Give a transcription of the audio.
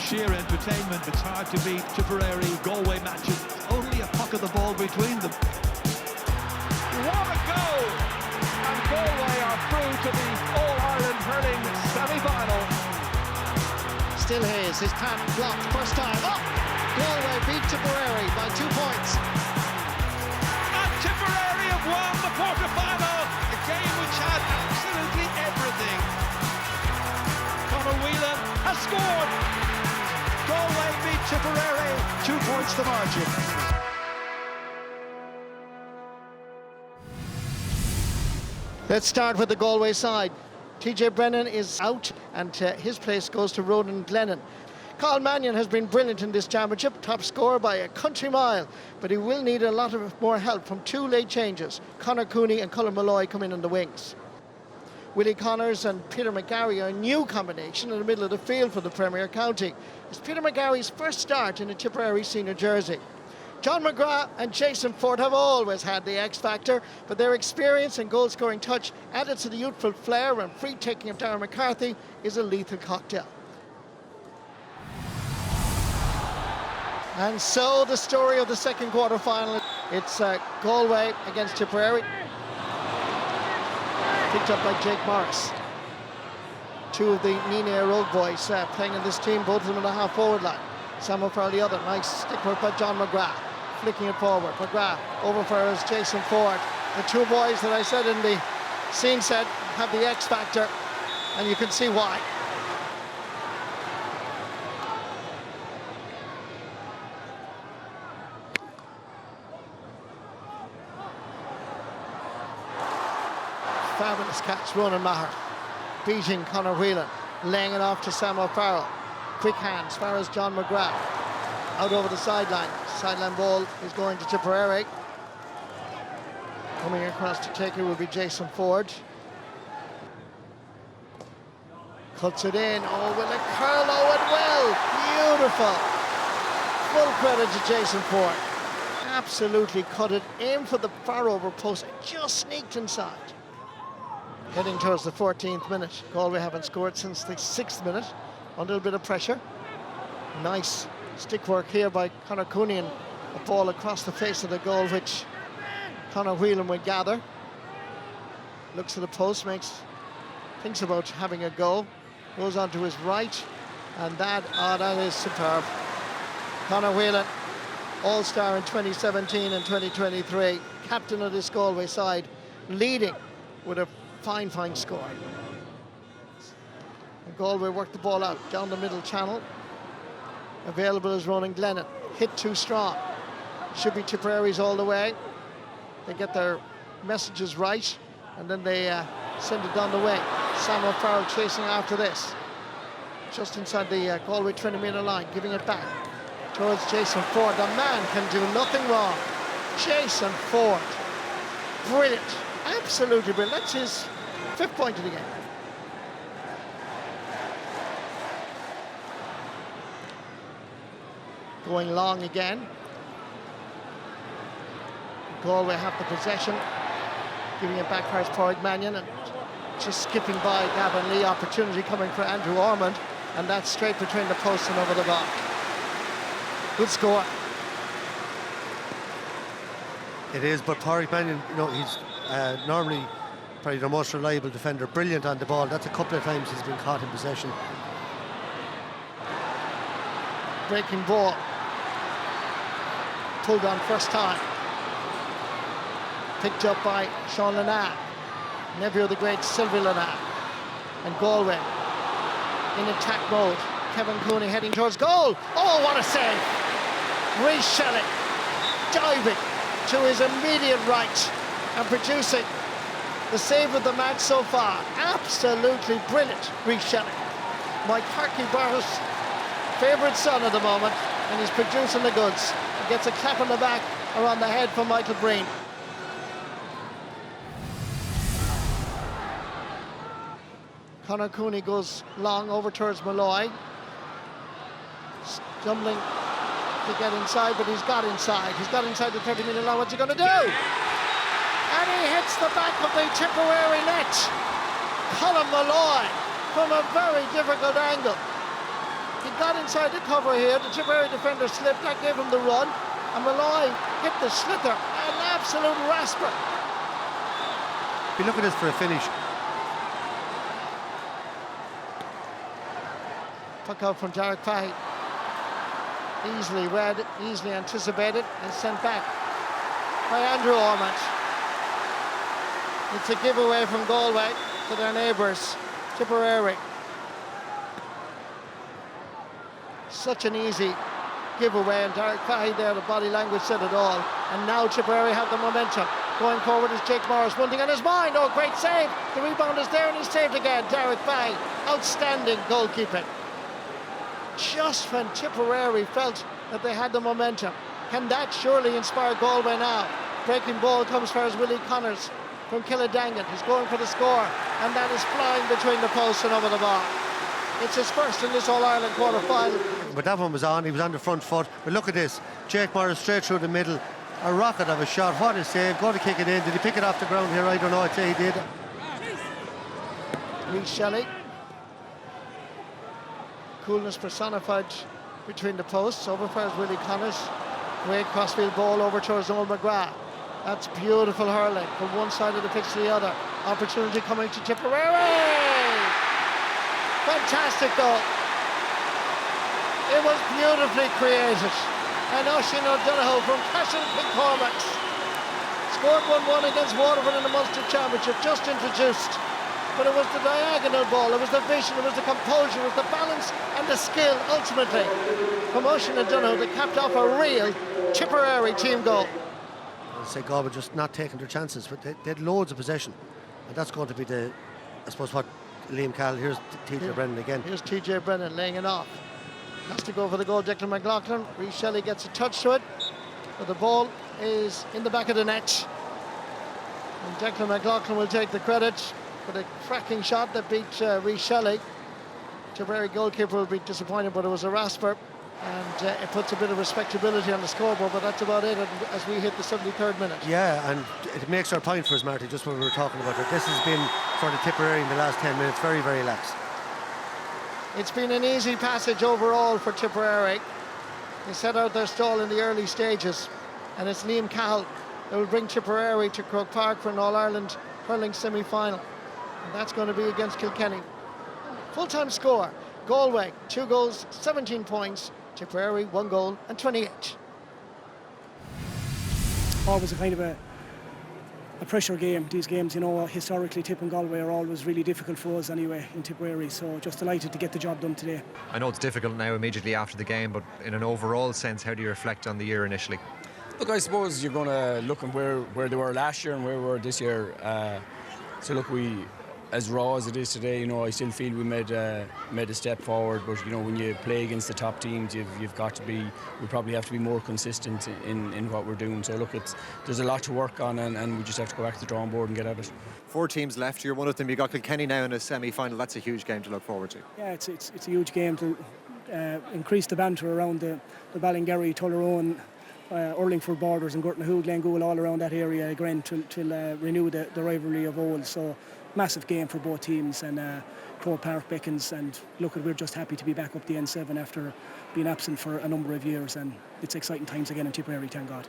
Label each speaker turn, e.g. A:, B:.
A: sheer entertainment. It's hard to beat Tipperary, Galway matches. Only a puck of the ball between them.
B: What a goal! And Galway are through to the All-Ireland hurling semi-final.
C: Still Hayes, his pan blocked first time. Oh! Galway beat Tipperary by 2 points.
B: And Tipperary have won the quarter-final. A game which had absolutely everything. Conor Whelan has scored. Galway beat Tipperary.
C: 2 points the margin. Let's start with the Galway side. TJ Brennan is out and his place goes to Ronan Glennon. Carl Mannion has been brilliant in this championship, top scorer by a country mile, but he will need a lot of more help from 2 late changes. Conor Cooney and Colin Malloy come in on the wings. Willie Connors and Peter McGarry are a new combination in the middle of the field for the Premier County. It's Peter McGarry's first start in a Tipperary senior jersey. John McGrath and Jason Ford have always had the X factor, but their experience and goal-scoring touch added to the youthful flair and free-taking of Darren McCarthy is a lethal cocktail. And so the story of the second quarter-final, it's Galway against Tipperary. Picked up by Jake Morris. 2 of the Nina Road boys playing in this team, both of them in the half-forward line. Sam O'Farrell the other, nice stick work by John McGrath. Flicking it forward, McGrath over for us, Jason Ford. The 2 boys that I said in the scene set have the X factor, and you can see why. Fabulous catch, Ronan Maher beating Conor Whelan, laying it off to Sam O'Farrell. Quick hands, as far as John McGrath. Out over the sideline. Sideline ball is going to Tipperary. Coming across to take it will be Jason Ford. Cuts it in. Oh, will it curl? Oh, it will. Beautiful. Full credit to Jason Ford. Absolutely cut it in for the far over post. It just sneaked inside. Heading towards the 14th minute. Galway haven't scored since the 6th minute. A little bit of pressure. Nice stick work here by Conor Cooney and a ball across the face of the goal, which Conor Whelan would gather. Looks at the post, thinks about having a go. Goes on to his right, and that is superb. Conor Whelan, all-star in 2017 and 2023, captain of this Galway side, leading with a fine score. And Galway worked the ball out down the middle channel. Available is Ronan Glennon. Hit too strong. Should be Tipperary's all the way. They get their messages right, and then they send it down the wing. Sam O'Farrell chasing after this. Just inside the Galway 20-metre line, giving it back towards Jason Ford. The man can do nothing wrong. Jason Ford. Brilliant. Absolutely brilliant. That's his 5th point of the game. Going long again. Galway have the possession, giving it back for Padraig Mannion, and just skipping by Gavin Lee. Opportunity coming for Andrew Ormond, and that's straight between the posts and over the bar. Good score.
D: It is, but Padraig Mannion, he's normally probably the most reliable defender, brilliant on the ball. That's a couple of times he's been caught in possession.
C: Breaking ball. Pulled on first time. Picked up by Sean Lennon, nephew of the great Sylvie Lennon. And Galway in attack mode. Kevin Cooney heading towards goal. Oh, what a save! Rhys Shelley diving to his immediate right and producing the save of the match so far. Absolutely brilliant, Rhys Shelley. My Carkey Barrett's favourite son at the moment, and he's producing the goods. He gets a clap on the back around the head from Michael Breen. Conor Cooney goes long over towards Malloy. Stumbling to get inside, but he's got inside. He's got inside the 30-metre line. What's he going to do? And he hits the back of the Tipperary net. Colin Malloy from a very difficult angle. He got inside the cover here. The Tipperary defender slipped. That gave him the run. And Malloy hit the slither. An absolute rasper.
D: Be looking at this for a finish.
C: Puck out from Derek Fahey. Easily read, easily anticipated, and sent back by Andrew Ormond. It's a giveaway from Galway to their neighbours, Tipperary. Such an easy giveaway, and Derek Fahey there, the body language said it all. And now Tipperary have the momentum. Going forward is Jake Morris, one thing on his mind. Oh, great save. The rebound is there and he's saved again. Derek Fahey, outstanding goalkeeping. Just when Tipperary felt that they had the momentum. Can that surely inspire Galway now? Breaking ball comes for us Willie Connors from Killadangan. He's going for the score, and that is flying between the posts and over the bar. It's his first in this All-Ireland quarter-final.
D: But that one was on, he was on the front foot. But look at this, Jake Morris straight through the middle. A rocket of a shot, what a save, going to kick it in. Did he pick it off the ground here? I don't know, I'd say he did.
C: Reece Shelley. Coolness personified between the posts. Over fires Willie Connors. Great crossfield ball over towards Noel McGrath. That's beautiful hurling from one side of the pitch to the other. Opportunity coming to Tipperary. Fantastic goal. It was beautifully created. And Oisin O'Donoghue from Cashel Cormacs scored 1-1 against Waterford in the Munster Championship, just introduced. But it was the diagonal ball, it was the vision, it was the composure, it was the balance and the skill, ultimately, from Oisin O'Donoghue that capped off a real Tipperary team goal.
D: I'd say Galway just not taking their chances, but they had loads of possession. And that's going to be the, I suppose, what Liam Cahill, here's TJ Brennan again.
C: Here's TJ Brennan laying it off. Has to go for the goal, Declan McLaughlin. Reece Shelley gets a touch to it, but the ball is in the back of the net. And Declan McLaughlin will take the credit for the cracking shot that beat Reece Shelley. Tipperary goalkeeper will be disappointed, but it was a rasper, and it puts a bit of respectability on the scoreboard, but that's about it as we hit the 73rd minute.
D: Yeah, and it makes our point for us, Marty, just when we were talking about it. This has been sort of Tipperary in the last 10 minutes, very, very lax.
C: It's been an easy passage overall for Tipperary. They set out their stall in the early stages, and it's Liam Cahill that will bring Tipperary to Croke Park for an All-Ireland hurling semi-final. And that's going to be against Kilkenny. Full-time score, Galway, 2 goals, 17 points. Tipperary, 1 goal and 28.
E: Always a kind of a pressure game, these games, you know. Historically, Tip and Galway are always really difficult for us anyway in Tipperary, so just delighted to get the job done today.
F: I know it's difficult now immediately after the game, but in an overall sense, how do you reflect on the year initially?
G: Look, I suppose you're going to look at where they were last year and where we were this year. So look, we, as raw as it is today, you know, I still feel we made a step forward. But you know, when you play against the top teams, you've got to be. We probably have to be more consistent in what we're doing. So look, there's a lot to work on, and we just have to go back to the drawing board and get at it.
H: 4 teams left. You're one of them. You got Kilkenny now in a semi-final. That's a huge game to look forward to.
E: Yeah, it's a huge game to increase the banter around the Ballingarry, Tullaroan, Urlingford borders and Gurtnahoe, Glengool, all around that area again to renew the rivalry of old. So massive game for both teams, and Croke Park beckons, and look, we're just happy to be back up the N7 after being absent for a number of years, and it's exciting times again in Tipperary, thank God.